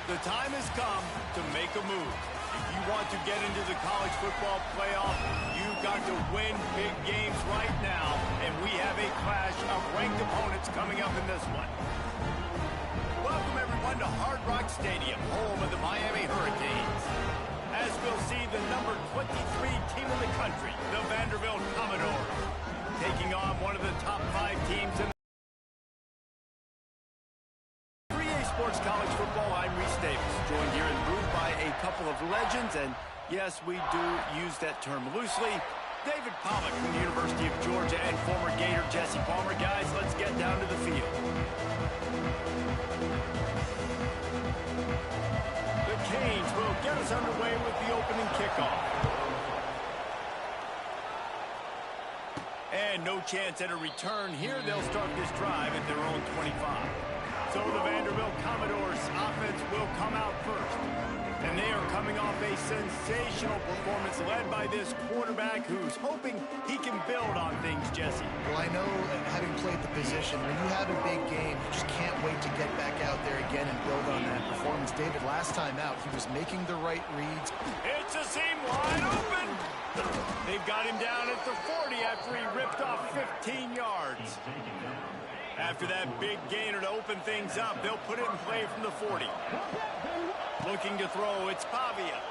The time has come to make a move. If you want to get into the college football playoff, you've got to win big games right now, and we have a clash of ranked opponents coming up in this one. Welcome, everyone, to Hard Rock Stadium, home of the Miami Hurricanes. As we'll see the number 23 team in the country, the Vanderbilt Commodores, taking on one of the top 5 teams in Sports College Football. I'm Reese Davis, joined here in booth by a couple of legends, and yes, we do use that term loosely. David Pollack from the University of Georgia and former Gator Jesse Palmer. Guys, let's get down to the field. The Canes will get us underway with the opening kickoff. And no chance at a return here. They'll start this drive at their own 25. So the Vanderbilt Commodores offense will come out first. And they are coming off a sensational performance led by this quarterback who's hoping he can build on things, Jesse. Well, I know, having played the position, when you have a big game, you just can't wait to get back out there again and build on that performance. David, last time out, he was making the right reads. It's a seam wide open. They've got him down at the 40 after he ripped off 15 yards. After that big gainer to open things up, they'll put it in play from the 40. Looking to throw, it's Pavia.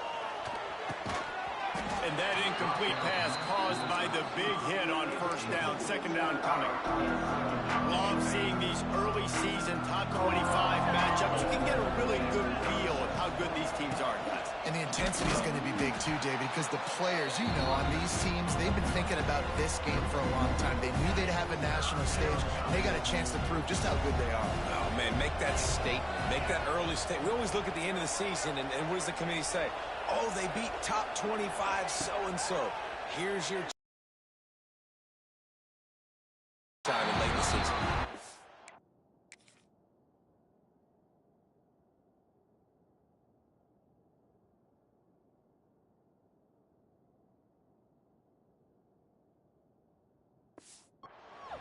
And that incomplete pass caused by the big hit on first down, second down coming. Love seeing these early season top 25 matchups. You can get a really good feel of how good these teams are, guys. And the intensity is going to be big too, David, because the players, you know, on these teams, they've been thinking about this game for a long time. They knew they'd have a national stage, and they got a chance to prove just how good they are. Oh, man, make that statement. Make that early statement. We always look at the end of the season, and what does the committee say? Oh, they beat top 25 so-and-so. Here's your time in late in the season.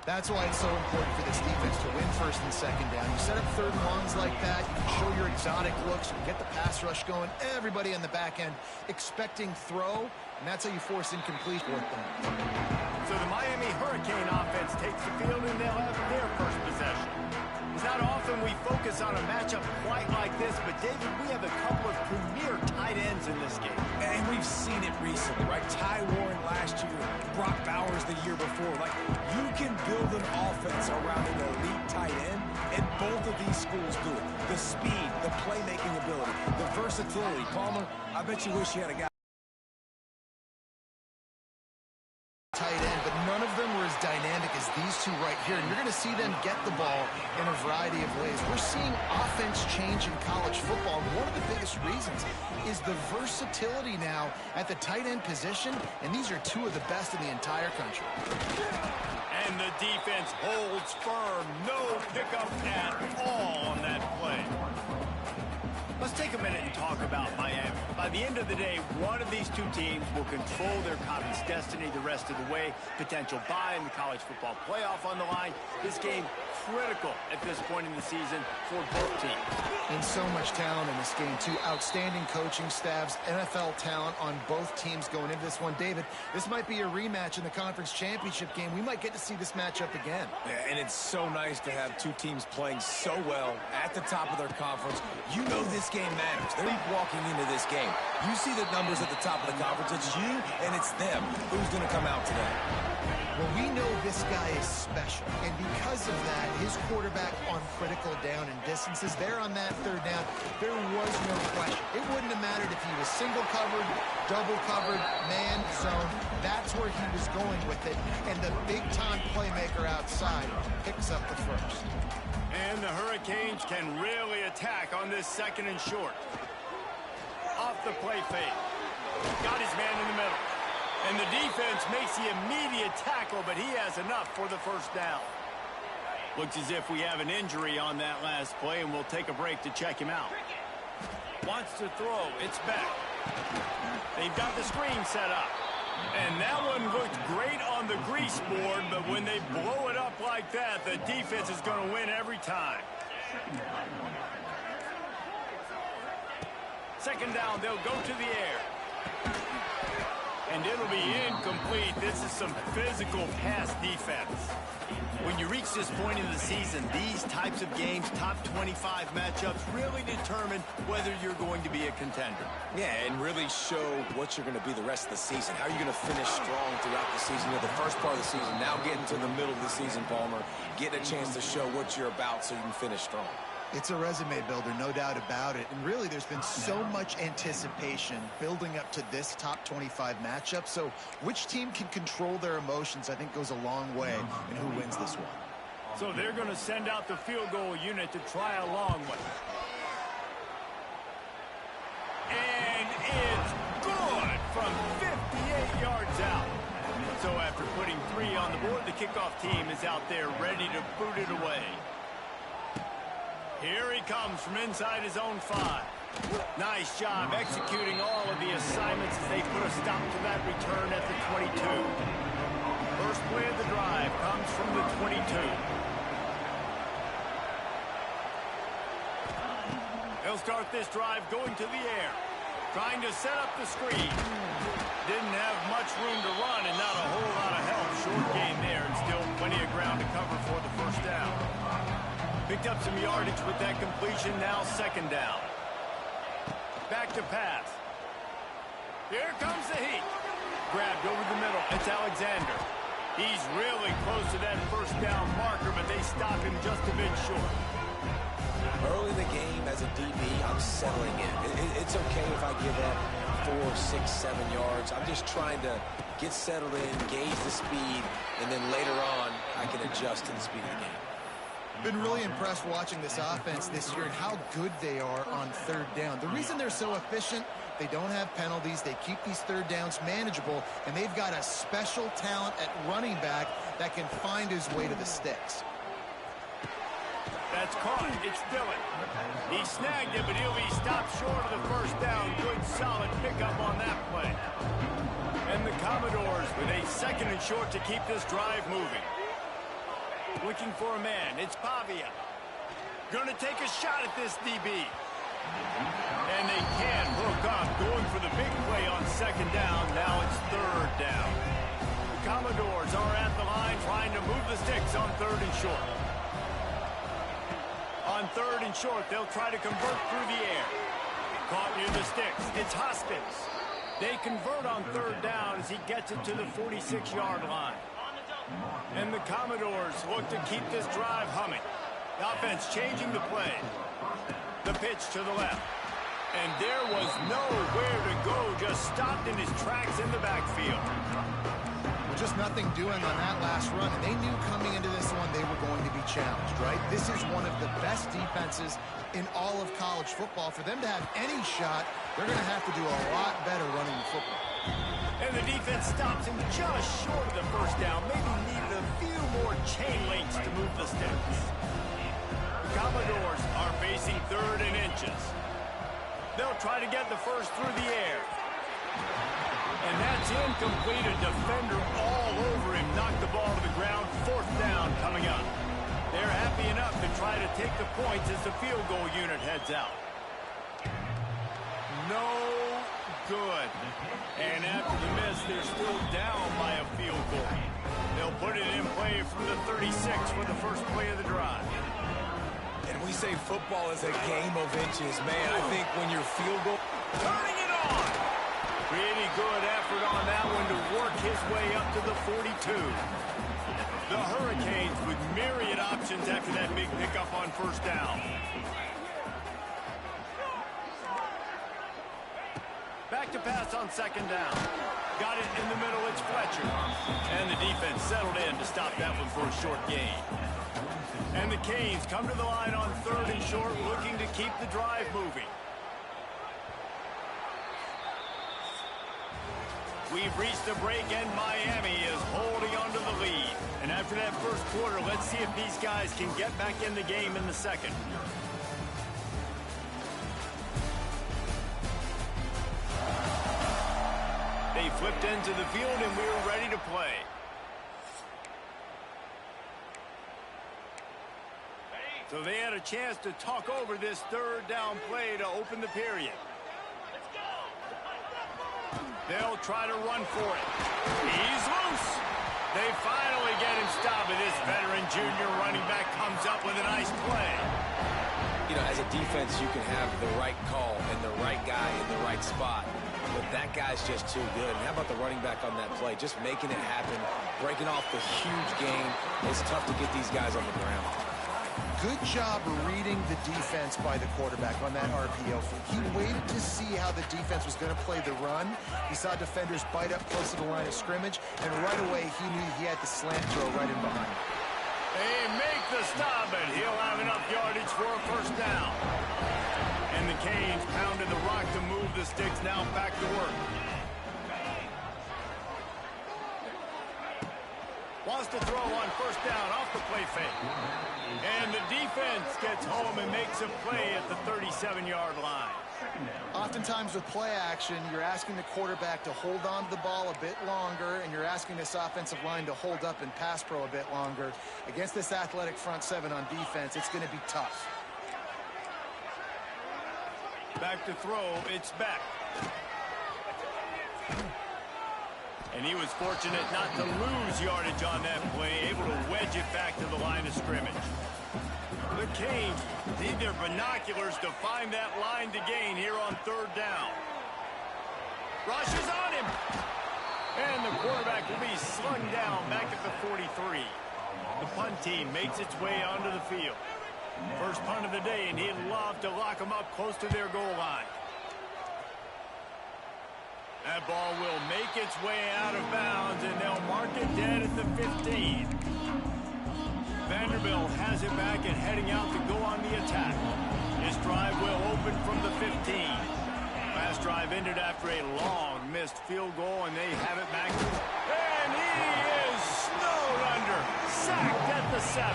That's why it's so important for this defense to win first and second down. You set up third and longs like that, you can show your exotic looks, you can get the pass rush going, everybody on the back end expecting throw, and that's how you force incompletion with them. So the Miami Hurricane offense takes the field, and they'll have their first possession. It's not often we focus on a matchup quite like this, but David, we have a couple of premier tight ends in this game. And we've seen it recently, right? Ty Warren last year, Brock Bowers the year before. Like, you can build an offense around an elite tight end, and both of these schools do it. The speed, the playmaking ability, the versatility. Palmer, I bet you wish you had a guy. Tight end, but none of them were as dynamic as these two right here, and you're going to see them get the ball in a variety of ways. We're seeing offense change in college football, and one of the biggest reasons is the versatility now at the tight end position, and these are two of the best in the entire country. And the defense holds firm. No pickup at all on that play. Let's take a minute and talk about Miami. By the end of the day, one of these two teams will control their conference destiny the rest of the way. Potential bye in the college football playoff on the line. This game critical at this point in the season for both teams. And so much talent in this game, too. Outstanding coaching staffs, NFL talent on both teams going into this one. David, this might be a rematch in the conference championship game. We might get to see this matchup again. Yeah, and it's so nice to have two teams playing so well at the top of their conference. You know this game matters. They're walking into this game. You see the numbers at the top of the conference. It's you and it's them. Who's going to come out today? Well, we know this guy is special, and because of that, his quarterback on critical down and distances, there on that third down, there was no question. It wouldn't have mattered if he was single covered, double covered, man, zone. That's where he was going with it, and the big-time playmaker outside picks up the first. And the Hurricanes can really attack on this second and short. Off the play fake. Got his man in the middle. And the defense makes the immediate tackle, but he has enough for the first down. Looks as if we have an injury on that last play, and we'll take a break to check him out. Wants to throw. It's back. They've got the screen set up. And that one looked great on the grease board, but when they blow it up like that, the defense is going to win every time. second down, they'll go to the air. And it'll be incomplete. This is some physical pass defense. When you reach this point in the season, these types of games, top 25 matchups, really determine whether you're going to be a contender. Yeah, and really show what you're going to be the rest of the season. How are you going to finish strong throughout the season? You know, the first part of the season, now getting to the middle of the season, Palmer, getting a chance to show what you're about so you can finish strong. It's a resume builder, no doubt about it. And really, there's been so much anticipation building up to this top 25 matchup. So which team can control their emotions, I think, goes a long way in who wins this one. So they're going to send out the field goal unit to try a long one. And it's good from 58 yards out. So after putting 3 on the board, the kickoff team is out there ready to boot it away. Here he comes from inside his own 5. Nice job executing all of the assignments as they put a stop to that return at the 22. First play of the drive comes from the 22. They'll start this drive going to the air, trying to set up the screen. Didn't have much room to run and not a whole lot of help. Short gain there and still plenty of ground to cover for the first down. Picked up some yardage with that completion, now second down. Back to pass. Here comes the heat. Grabbed over the middle, it's Alexander. He's really close to that first down marker, but they stop him just a bit short. Early in the game, as a DB, I'm settling in. It's okay if I give up 4, 6, 7 yards. I'm just trying to get settled in, gauge the speed, and then later on, I can adjust to the speed of the game. Been really impressed watching this offense this year and how good they are on third down. The reason they're so efficient, they don't have penalties, they keep these third downs manageable, and they've got a special talent at running back that can find his way to the sticks. That's caught. It's Dillon. He snagged it, but he'll be stopped short of the first down. Good, solid pickup on that play. And the Commodores with a second and short to keep this drive moving. Looking for a man. It's Pavia. Going to take a shot at this DB. And they can hook up. Going for the big play on second down. Now it's third down. The Commodores are at the line trying to move the sticks on third and short. On third and short, they'll try to convert through the air. Caught near the sticks. It's Hoskins. They convert on third down as he gets it to the 46-yard line. And the Commodores look to keep this drive humming. The offense changing the play. The pitch to the left. And there was nowhere to go, just stopped in his tracks in the backfield. Just nothing doing on that last run, and they knew coming into this one they were going to be challenged, right? This is one of the best defenses in all of college football. For them to have any shot, they're going to have to do a lot better running the football. And the defense stops him just short of the first down. Maybe needed a few more chain links to move the sticks. The Commodores are facing third and inches. They'll try to get the first through the air. And that's incomplete. A defender all over him. Knocked the ball to the ground. Fourth down coming up. They're happy enough to try to take the points as the field goal unit heads out. No good. And after the miss, they're still down by a field goal. They'll put it in play from the 36 for the first play of the drive. And we say football is a game of inches. Man, I think when your field goal... Turning it on! Pretty good effort on that one to work his way up to the 42. The Hurricanes with myriad options after that big pickup on first down. Back to pass on second down. Got it in the middle, it's Fletcher. And the defense settled in to stop that one for a short gain. And the Canes come to the line on third and short, looking to keep the drive moving. We've reached the break, and Miami is holding on to the lead. And after that first quarter, let's see if these guys can get back in the game in the second. They flipped into the field, and we're ready to play. So they had a chance to talk over this third down play to open the period. They'll try to run for it. He's loose. They finally get him stopped, but this veteran junior running back comes up with a nice play. You know, as a defense, you can have the right call and the right guy in the right spot, but that guy's just too good. And how about the running back on that play? Just making it happen, breaking off the huge gain. It's tough to get these guys on the ground. Good job reading the defense by the quarterback on that RPO. He waited to see how the defense was going to play the run. He saw defenders bite up close to the line of scrimmage, and right away he knew he had the slant throw right in behind. They make the stop, and he'll have enough yardage for a first down. And the Canes pounded the rock to move the sticks, now back to work. Wants to throw on first down off the play fake. And the defense gets home and makes a play at the 37-yard line. Oftentimes with play action, you're asking the quarterback to hold on to the ball a bit longer, and you're asking this offensive line to hold up and pass pro a bit longer. Against this athletic front seven on defense, it's going to be tough. Back to throw, it's back. And he was fortunate not to lose yardage on that play, able to wedge it back to the line of scrimmage. The Canes need their binoculars to find that line to gain here on third down. Rush is on him. And the quarterback will be slung down back at the 43. The punt team makes its way onto the field. First punt of the day, and he'd love to lock them up close to their goal line. That ball will make its way out of bounds, and they'll mark it dead at the 15. Vanderbilt has it back and heading out to go on the attack. This drive will open from the 15. Last drive ended after a long missed field goal, and they have it back. And he is snowed under, sacked at the 7.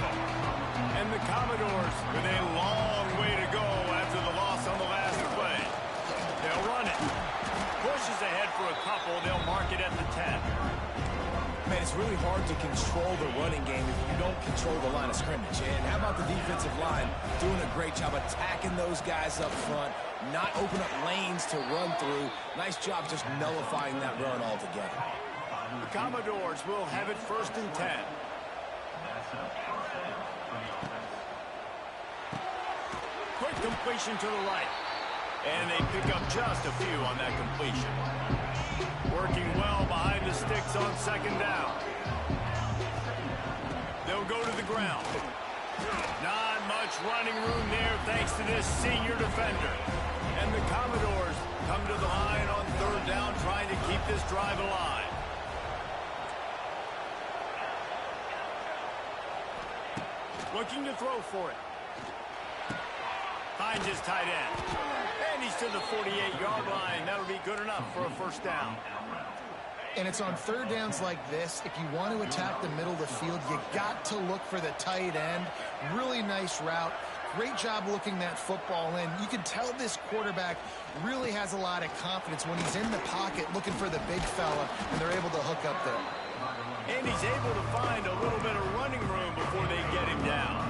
And the Commodores with a long way to go after the loss on the last play. They'll run it. Pushes ahead for a couple. They'll mark it at the 10. Man, it's really hard to control the running game if you don't control the line of scrimmage. And how about the defensive line doing a great job attacking those guys up front, not open up lanes to run through. Nice job just nullifying that run altogether. The Commodores will have it first and 10. Quick completion to the right. And they pick up just a few on that completion. Working well behind the sticks on second down. They'll go to the ground. Not much running room there thanks to this senior defender. And the Commodores come to the line on third down trying to keep this drive alive. Looking to throw for it. Finds his tight end. And he's to the 48-yard line. That'll be good enough for a first down. And it's on third downs like this. If you want to attack the middle of the field, you got to look for the tight end. Really nice route. Great job looking that football in. You can tell this quarterback really has a lot of confidence when he's in the pocket looking for the big fella, and they're able to hook up there. And he's able to find a little bit of running room before they get him down.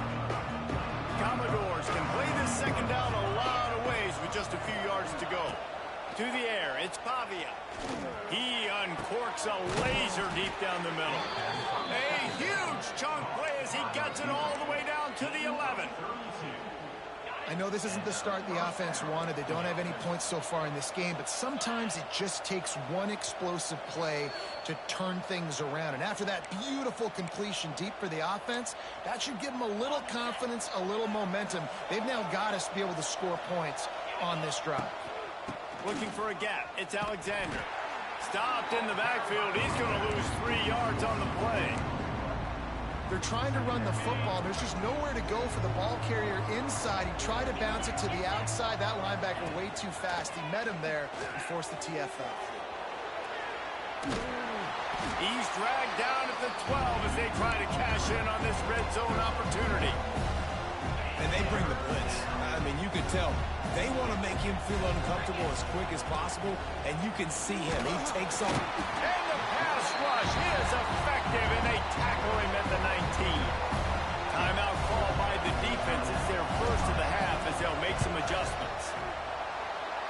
Commodores can play this second down a lot of ways with just a few yards to go. To the air, it's Pavia. He uncorks a laser deep down the middle. A huge chunk play as he gets it all the way down to the 11. I know this isn't the start the offense wanted. They don't have any points so far in this game, but sometimes it just takes one explosive play to turn things around. And after that beautiful completion deep for the offense, that should give them a little confidence, a little momentum. They've now got us to be able to score points on this drive. Looking for a gap. It's Alexander. Stopped in the backfield. He's going to lose 3 yards on the play. They're trying to run the football. There's just nowhere to go for the ball carrier inside. He tried to bounce it to the outside. That linebacker way too fast. He met him there and forced the TFL. He's dragged down at the 12 as they try to cash in on this red zone opportunity. And they bring the blitz. I mean, you can tell they want to make him feel uncomfortable as quick as possible, and you can see him. He takes off. And the pass rush is effective, and they tackle him at the 19. Timeout call by the defense. It's their first of the half as they'll make some adjustments.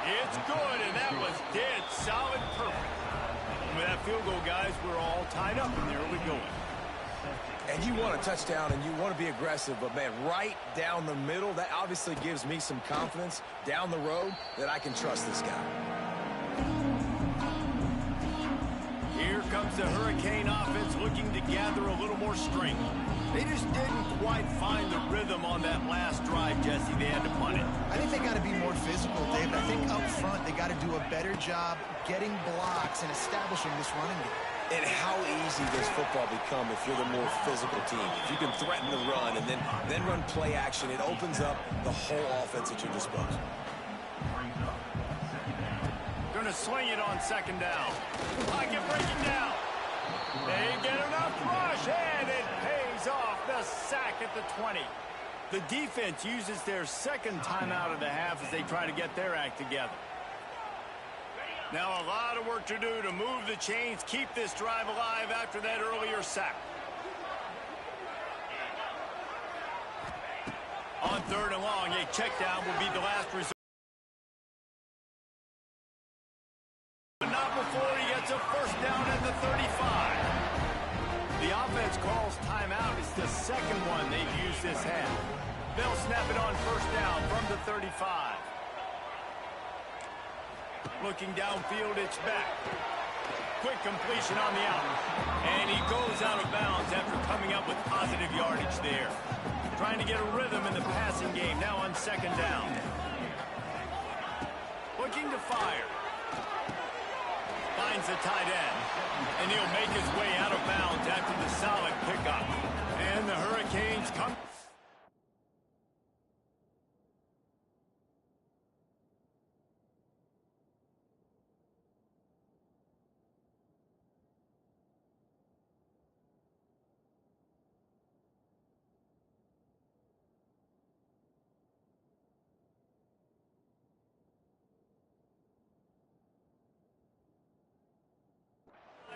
It's good, and that was dead solid perfect. with that field goal, guys, we're all tied up in the early going. And you want a touchdown and you want to be aggressive, but, man, right down the middle, that obviously gives me some confidence down the road that I can trust this guy. Here comes the Hurricane offense looking to gather a little more strength. They just didn't quite find the rhythm on that last drive, Jesse. They had to punt it. I think they got to be more physical, David. I think up front they got to do a better job getting blocks and establishing this running game. And how easy does football become if you're the more physical team? If you can threaten the run and then run play action, it opens up the whole offense at your disposal. Going to sling it on second down. Pocket breaking down. They get enough rush, and it pays off. The sack at the 20. The defense uses their second timeout of the half as they try to get their act together. Now a lot of work to do to move the chains, keep this drive alive after that earlier sack. On third and long, a check down will be the last resort. But not before he gets a first down at the 35. The offense calls timeout. It's the second one they've used this half. They'll snap it on first down from the 35. Looking downfield, it's back. Quick completion on the out. And he goes out of bounds after coming up with positive yardage there. Trying to get a rhythm in the passing game now on second down. Looking to fire. Finds the tight end. And he'll make his way out of bounds after the solid pickup. And the Hurricanes come.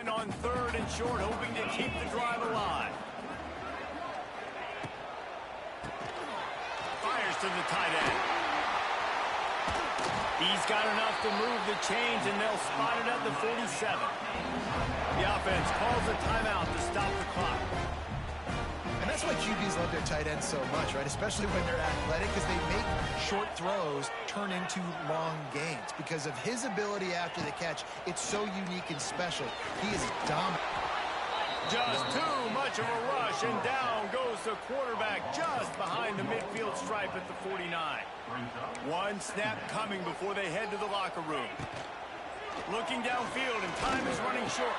On third and short, hoping to keep the drive alive. Fires to the tight end. He's got enough to move the chains, and they'll spot it at the 47. The offense calls a timeout to stop the clock. And that's why QBs love their tight ends so much, right? Especially when they're athletic, because they make short throws turn into long gains. Because of his ability after the catch, it's so unique and special. He is dominant. Just too much of a rush, and down goes the quarterback just behind the midfield stripe at the 49. One snap coming before they head to the locker room. Looking downfield, and time is running short.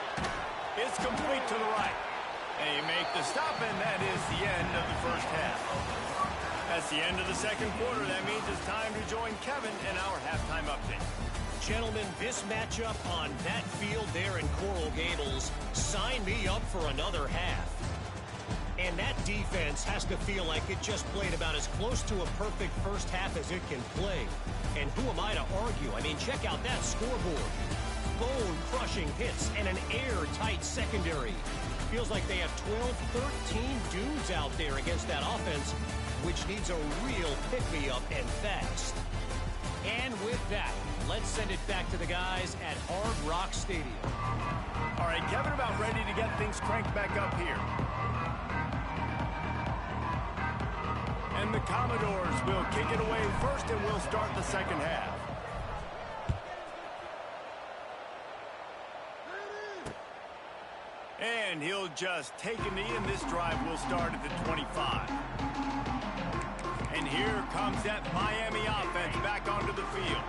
It's complete to the right. They make the stop, and that is the end of the first half. That's the end of the second quarter. That means it's time to join Kevin in our halftime update. Gentlemen, this matchup on that field there in Coral Gables, sign me up for another half. And that defense has to feel like it just played about as close to a perfect first half as it can play. And who am I to argue? I mean, check out that scoreboard. Bone-crushing hits and an airtight secondary. Feels like they have 12, 13 dudes out there against that offense, which needs a real pick-me-up and fast. And with that, let's send it back to the guys at Hard Rock Stadium. All right, Kevin, about ready to get things cranked back up here. And the Commodores will kick it away first, and we'll start the second half. And he'll just take a knee, and this drive will start at the 25. And here comes that Miami offense back onto the field.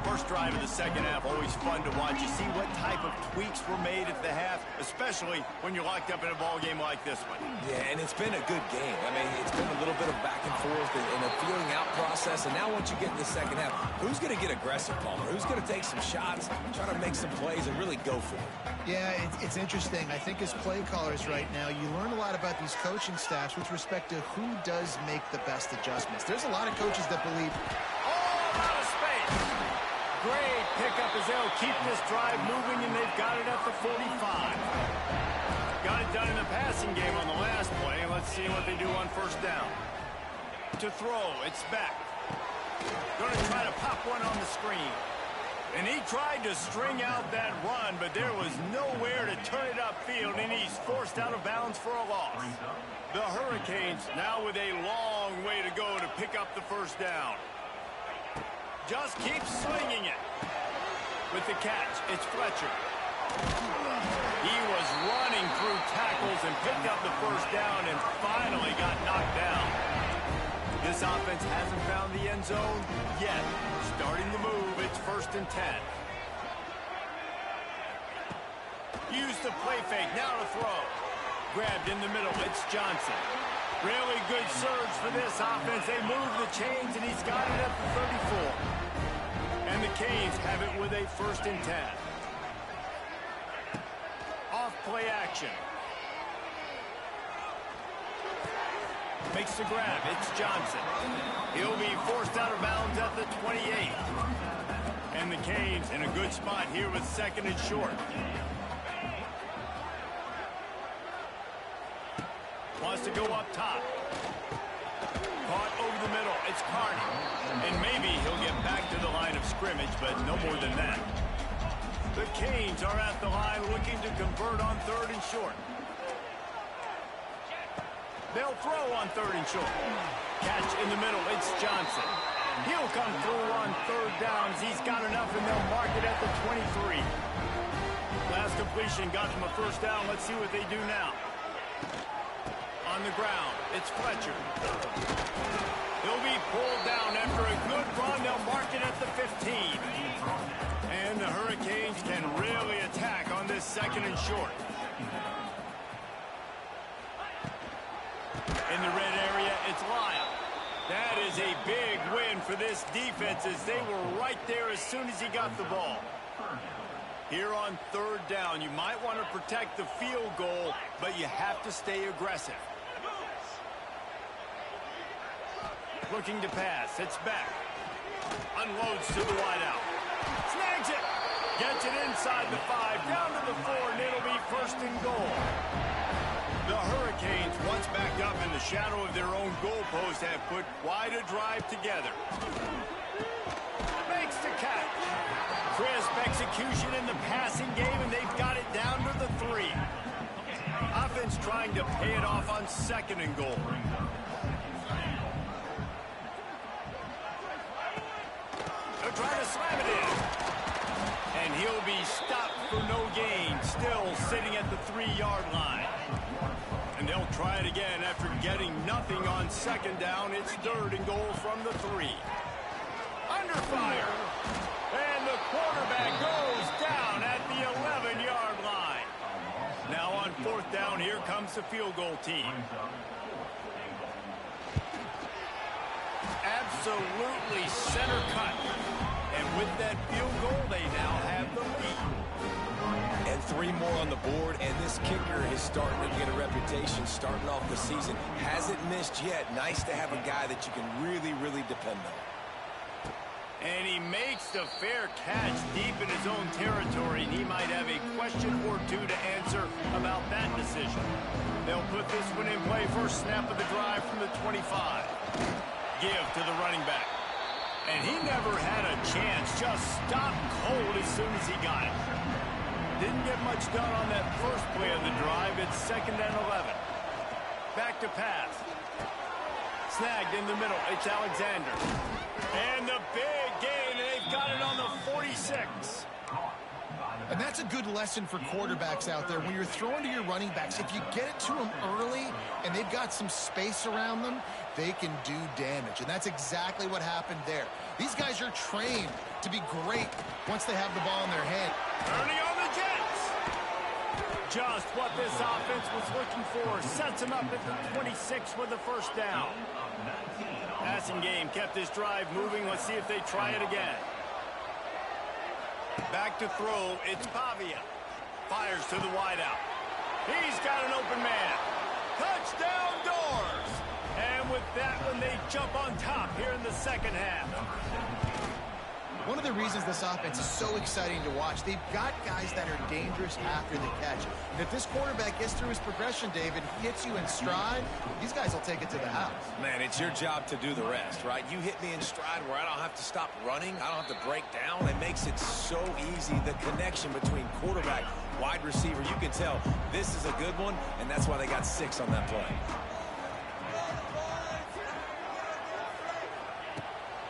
First drive of the second half, always fun to watch. You see what type of tweaks were made at the half, especially when you're locked up in a ball game like this one. Yeah, and it's been a good game. I mean, it's been a little bit of back and forth and a feeling out process. And now once you get in the second half, who's going to get aggressive, Palmer? Who's going to take some shots, try to make some plays, and really go for it? Yeah, it's interesting. I think as play callers right now, you learn a lot about these coaching staffs with respect to who does make the best adjustments. There's a lot of coaches that believe, oh, out of space. Great pickup as they'll keep this drive moving, and they've got it at the 45. Got it done in the passing game on the last play. Let's see what they do on first down. To throw, it's back. Going to try to pop one on the screen. And he tried to string out that run, but there was nowhere to turn it upfield, and he's forced out of bounds for a loss. The Hurricanes now with a long way to go to pick up the first down. Just keep swinging it. With the catch, it's Fletcher. He was running through tackles and picked up the first down and finally got knocked down. This offense hasn't found the end zone yet. Starting the move, it's 1st and 10. Use the play fake, now to throw. Grabbed in the middle, it's Johnson. Really good surge for this offense. They move the chains, and he's got it at the 34. And the Canes have it with a 1st and 10. Off play action. Makes the grab. It's Johnson. He'll be forced out of bounds at the 28. And the Canes in a good spot here with 2nd and short. Wants to go up top. Caught over the middle. It's Carney. And maybe he'll get back to the line of scrimmage, but no more than that. The Canes are at the line looking to convert on 3rd and short. They'll throw on 3rd and short. Catch in the middle. It's Johnson. He'll come through on 3rd downs. He's got enough, and they'll mark it at the 23. Last completion got them a 1st down. Let's see what they do now. On the ground, it's Fletcher. He'll be pulled down after a good run. They'll mark it at the 15. And the Hurricanes can really attack on this 2nd and short. In the red area, it's Lyle. That is a big win for this defense as they were right there as soon as he got the ball. Here on 3rd down, you might want to protect the field goal, but you have to stay aggressive. Looking to pass. It's back. Unloads to the wideout. Snags it. Gets it inside the 5, down to the 4, and it'll be 1st and goal. The Hurricanes, once backed up in the shadow of their own goalpost, have put quite a drive together. Makes the catch. Crisp execution in the passing game, and they've got it down to the 3. Offense trying to pay it off on 2nd and goal. They're trying to slam it in. And he'll be stopped for no gain, still sitting at the 3-yard line. And they'll try it again after getting nothing on 2nd down. It's 3rd and goal from the 3. Under fire. And the quarterback goes down at the 11-yard line. Now on 4th down, here comes the field goal team. Absolutely center cut. And with that field goal, they now have the lead. And 3 more on the board, and this kicker is starting to get a reputation starting off the season. Hasn't missed yet. Nice to have a guy that you can really, really depend on. And he makes the fair catch deep in his own territory, and he might have a question or two to answer about that decision. They'll put this one in play. First snap of the drive from the 25. Give to the running back. And he never had a chance. Just stopped cold as soon as he got it. Didn't get much done on that first play of the drive. It's 2nd and 11. Back to pass. Snagged in the middle. It's Alexander. And the big gain. They've got it on the 46. And that's a good lesson for quarterbacks out there. When you're throwing to your running backs, if you get it to them early and they've got some space around them, they can do damage. And that's exactly what happened there. These guys are trained to be great once they have the ball in their head. Turning on the Jets. Just what this offense was looking for. Sets him up at the 26 with the 1st down. Passing game kept this drive moving. Let's see if they try it again. Back to throw, it's Pavia. Fires to the wideout. He's got an open man. Touchdown Doors! And with that one, they jump on top here in the 2nd half. One of the reasons this offense is so exciting to watch, they've got guys that are dangerous after the catch. And if this quarterback gets through his progression, David, hits you in stride, these guys will take it to the house. Man, it's your job to do the rest, right? You hit me in stride where I don't have to stop running. I don't have to break down. It makes it so easy. The connection between quarterback, wide receiver, you can tell this is a good one, and that's why they got 6 on that play.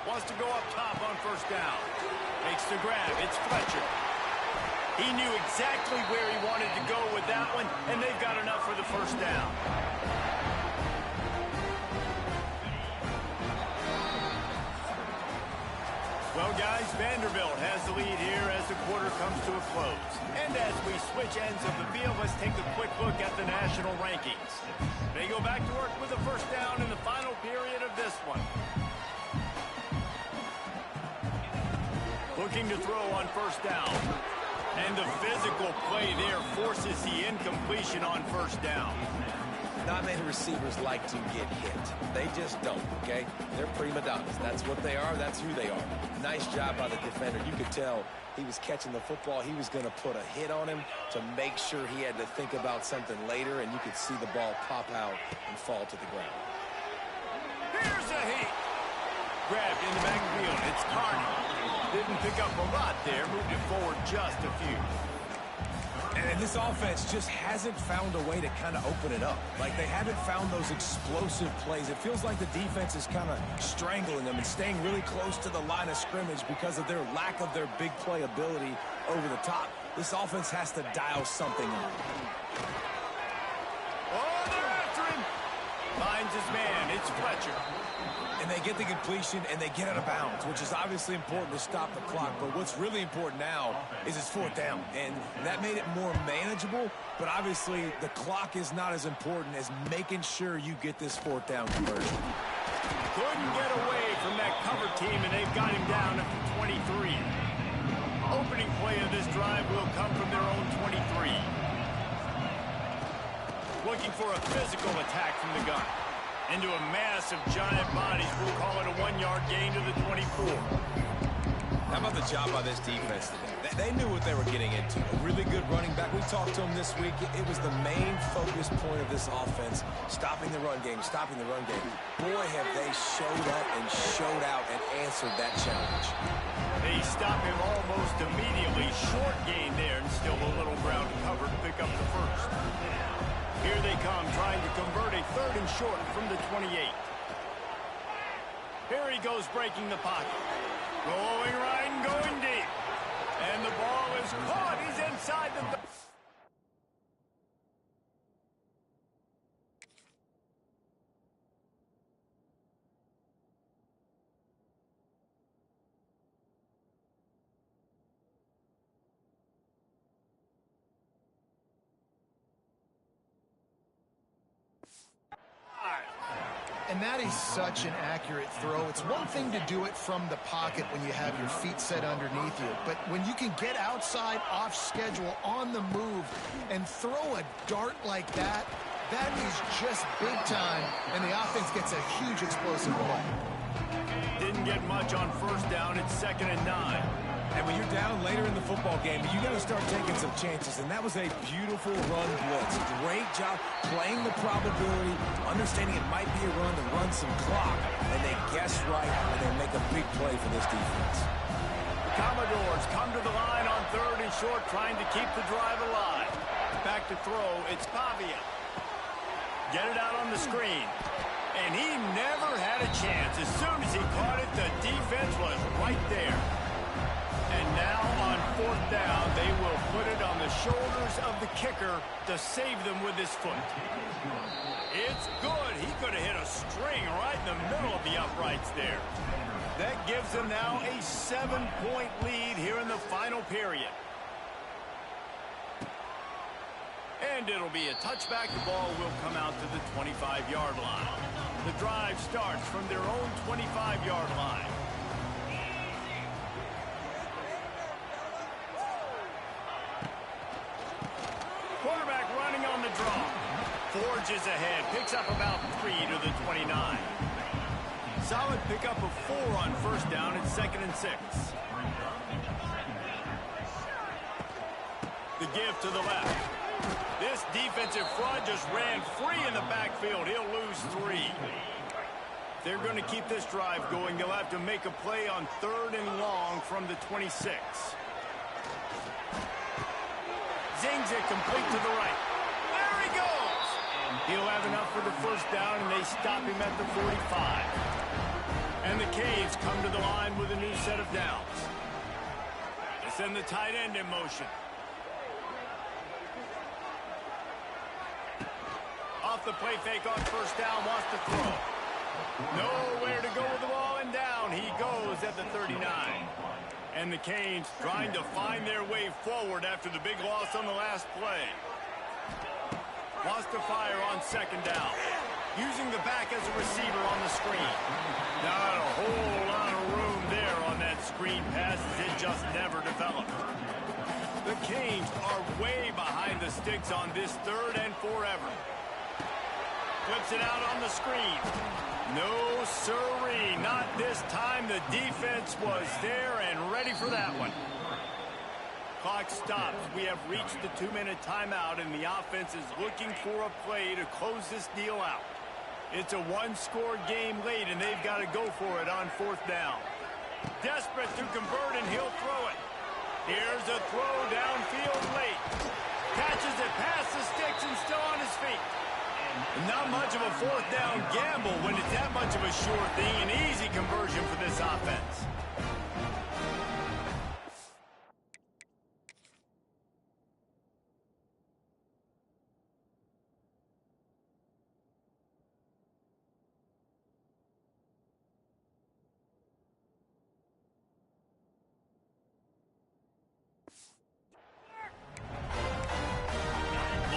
Wants to go up top on first down. Makes the grab. It's Fletcher. He knew exactly where he wanted to go with that one, and they've got enough for the first down. Well, guys, Vanderbilt has the lead here as the quarter comes to a close. And as we switch ends of the field, let's take a quick look at the national rankings. They go back to work with a first down in the final period of this one. Looking to throw on first down. And the physical play there forces the incompletion on first down. Not many receivers like to get hit. They just don't, okay? They're prima donnas. That's what they are. That's who they are. Nice job by the defender. You could tell he was catching the football. He was going to put a hit on him to make sure he had to think about something later, and you could see the ball pop out and fall to the ground. Here's a hit. Grabbed in the backfield. It's Carney. Didn't pick up a lot there. Moved it forward just a few. And this offense just hasn't found a way to kind of open it up. Like, they haven't found those explosive plays. It feels like the defense is kind of strangling them and staying really close to the line of scrimmage because of their lack of their big play ability over the top. This offense has to dial something up. Oh, they're after him. Finds his man. It's Fletcher. And they get the completion, and they get out of bounds, which is obviously important to stop the clock. But what's really important now is it's fourth down. And that made it more manageable, but obviously the clock is not as important as making sure you get this fourth down conversion. Couldn't get away from that cover team, and they've got him down at the 23. Opening play of this drive will come from their own 23. Looking for a physical attack from the gun. Into a mass of giant bodies. We'll call it a 1-yard gain to the 24. How about the job by this defense today? They knew what they were getting into. A really good running back. We talked to him this week. It was the main focus point of this offense. Stopping the run game, stopping the run game. Boy, have they showed up and showed out and answered that challenge. They stop him almost immediately. Short gain there, and still a little ground cover to pick up the first. Here they come, trying to convert a 3rd and short from the 28. Here he goes, breaking the pocket. Going right and going deep. And the ball is caught. He's inside the... And that is such an accurate throw. It's one thing to do it from the pocket when you have your feet set underneath you, but when you can get outside, off schedule, on the move, and throw a dart like that, that is just big time, and the offense gets a huge explosive play. Didn't get much on first down. It's 2nd and 9. And when you're down later in the football game, you got to start taking some chances. And that was a beautiful run blitz. Great job playing the probability, understanding it might be a run to run some clock. And they guess right, and they make a big play for this defense. The Commodores come to the line on 3rd and short, trying to keep the drive alive. Back to throw. It's Pavia. Get it out on the screen. And he never had a chance. As soon as he caught it, the defense was right there. And now on 4th down, they will put it on the shoulders of the kicker to save them with his foot. It's good. He could have hit a string right in the middle of the uprights there. That gives them now a 7-point lead here in the final period. And it'll be a touchback. The ball will come out to the 25-yard line. The drive starts from their own 25-yard line. Quarterback running on the draw. Forges ahead. Picks up about 3 to the 29. solid pickup of 4 on first down at 2nd and 6. The give to the left. This defensive front just ran free in the backfield. He'll lose 3. If they're going to keep this drive going, they'll have to make a play on 3rd and long from the 26. Zings it complete to the right. There he goes! He'll have enough for the first down, and they stop him at the 45. And the Canes come to the line with a new set of downs. They send the tight end in motion. Off the play fake on first down, wants to throw. Nowhere to go with the ball, and down he goes at the 39. And the Canes trying to find their way forward after the big loss on the last play. Wants to fire on 2nd down. Using the back as a receiver on the screen. Not a whole lot of room there on that screen pass as it just never developed. The Canes are way behind the sticks on this 3rd and forever. Flips it out on the screen. No siree, not this time. The defense was there and ready for that one. Clock stops. We have reached the 2-minute timeout, and the offense is looking for a play to close this deal out. It's a 1-score game late, and they've got to go for it on 4th down. Desperate to convert, and he'll throw it. Here's a throw downfield late. Catches it past the sticks and still on his feet. Not much of a 4th down gamble when it's that much of a sure thing. An easy conversion for this offense.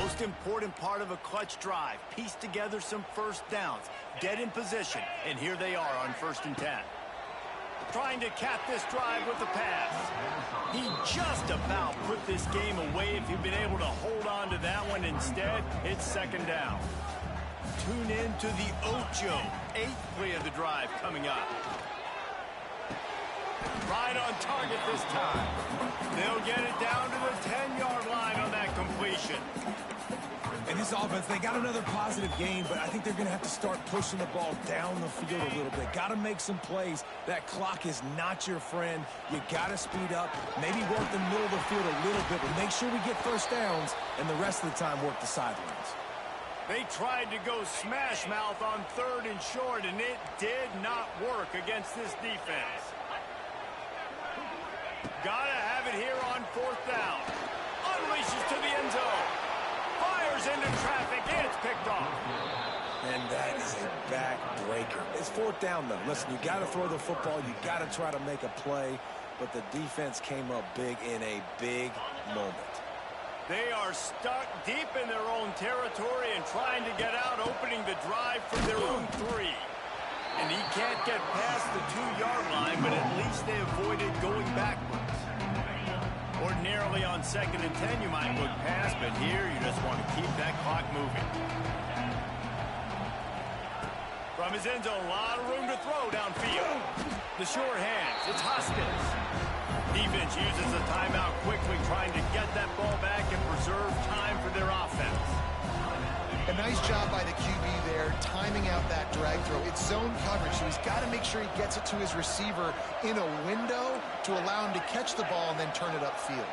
Most important part of a clutch drive. Piece together some first downs. Get in position. And here they are on 1st and 10. Trying to cap this drive with the pass. He just about put this game away if he'd been able to hold on to that one. Instead, it's 2nd down. Tune in to the Ocho. 8th play of the drive coming up. Right on target this time. They'll get it down to the 10-yard line on that completion. And this offense, they got another positive game, but I think they're going to have to start pushing the ball down the field a little bit. Got to make some plays. That clock is not your friend. You got to speed up, maybe work the middle of the field a little bit, but make sure we get first downs, and the rest of the time work the sidelines. They tried to go smash mouth on 3rd and short, and it did not work against this defense. Gotta have it here on 4th down. Unleashes to the end zone. Fires into traffic, and it's picked off. And that is a backbreaker. It's 4th down, though. Listen, you got to throw the football. You got to try to make a play. But the defense came up big in a big moment. They are stuck deep in their own territory and trying to get out, opening the drive from their own 3. And he can't get past the 2-yard line, but at least they avoided going backwards. Ordinarily on 2nd and 10, you might look past, but here you just want to keep that clock moving. From his end zone, a lot of room to throw downfield. The sure hands, it's Hoskins. Defense uses a timeout quickly, trying to get that ball back and preserve time for their offense. A nice job by the QB there, timing out that drag throw. It's zone coverage, so he's got to make sure he gets it to his receiver in a window to allow him to catch the ball and then turn it upfield.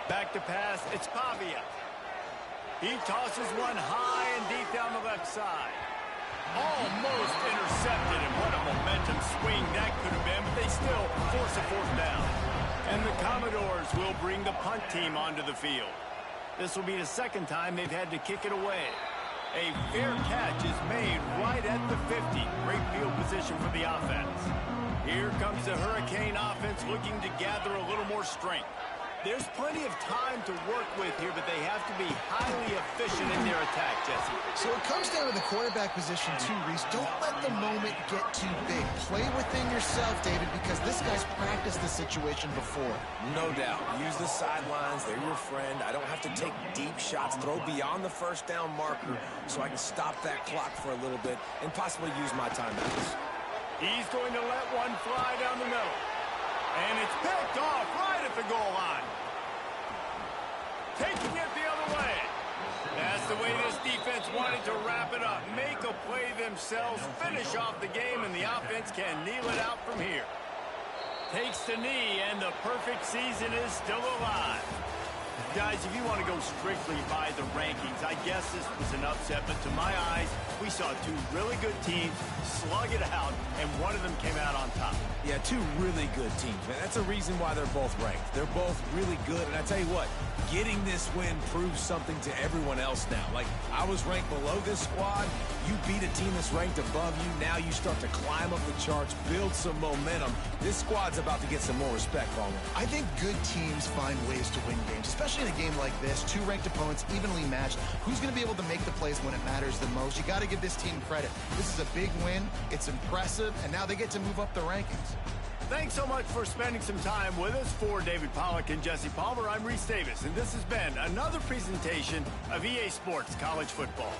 Back to pass, it's Pavia. He tosses one high and deep down the left side. Almost intercepted, and what a momentum swing that could have been, but they still force a 4th down. And the Commodores will bring the punt team onto the field. This will be the 2nd time they've had to kick it away. A fair catch is made right at the 50. Great field position for the offense. Here comes the Hurricane offense looking to gather a little more strength. There's plenty of time to work with here, but they have to be highly efficient in their attack, Jesse. So it comes down to the quarterback position too, Reese. Don't let the moment get too big. Play within yourself, David, because this guy's practiced the situation before. No doubt. Use the sidelines. They're your friend. I don't have to take deep shots, throw beyond the first down marker so I can stop that clock for a little bit and possibly use my timeouts. He's going to let one fly down the middle. And it's picked off right at the goal line. Taking it the other way. That's the way this defense wanted to wrap it up. Make a play themselves, finish off the game, and the offense can kneel it out from here. Takes the knee, and the perfect season is still alive. Guys, if you want to go strictly by the rankings, I guess this was an upset, but to my eyes, we saw two really good teams slug it out, and one of them came out on top. Yeah, two really good teams, man. That's a reason why they're both ranked. They're both really good, and I tell you what, getting this win proves something to everyone else now. Like, I was ranked below this squad. You beat a team that's ranked above you. Now you start to climb up the charts, build some momentum. This squad's about to get some more respect on them. I think good teams find ways to win games, especially in a game like this. Two ranked opponents, evenly matched. Who's going to be able to make the plays when it matters the most? You got to give this team credit. This is a big win. It's impressive, and now they get to move up the rankings. Thanks so much for spending some time with us. For David Pollack and Jesse Palmer, I'm Reese Davis, and this has been another presentation of EA Sports College Football.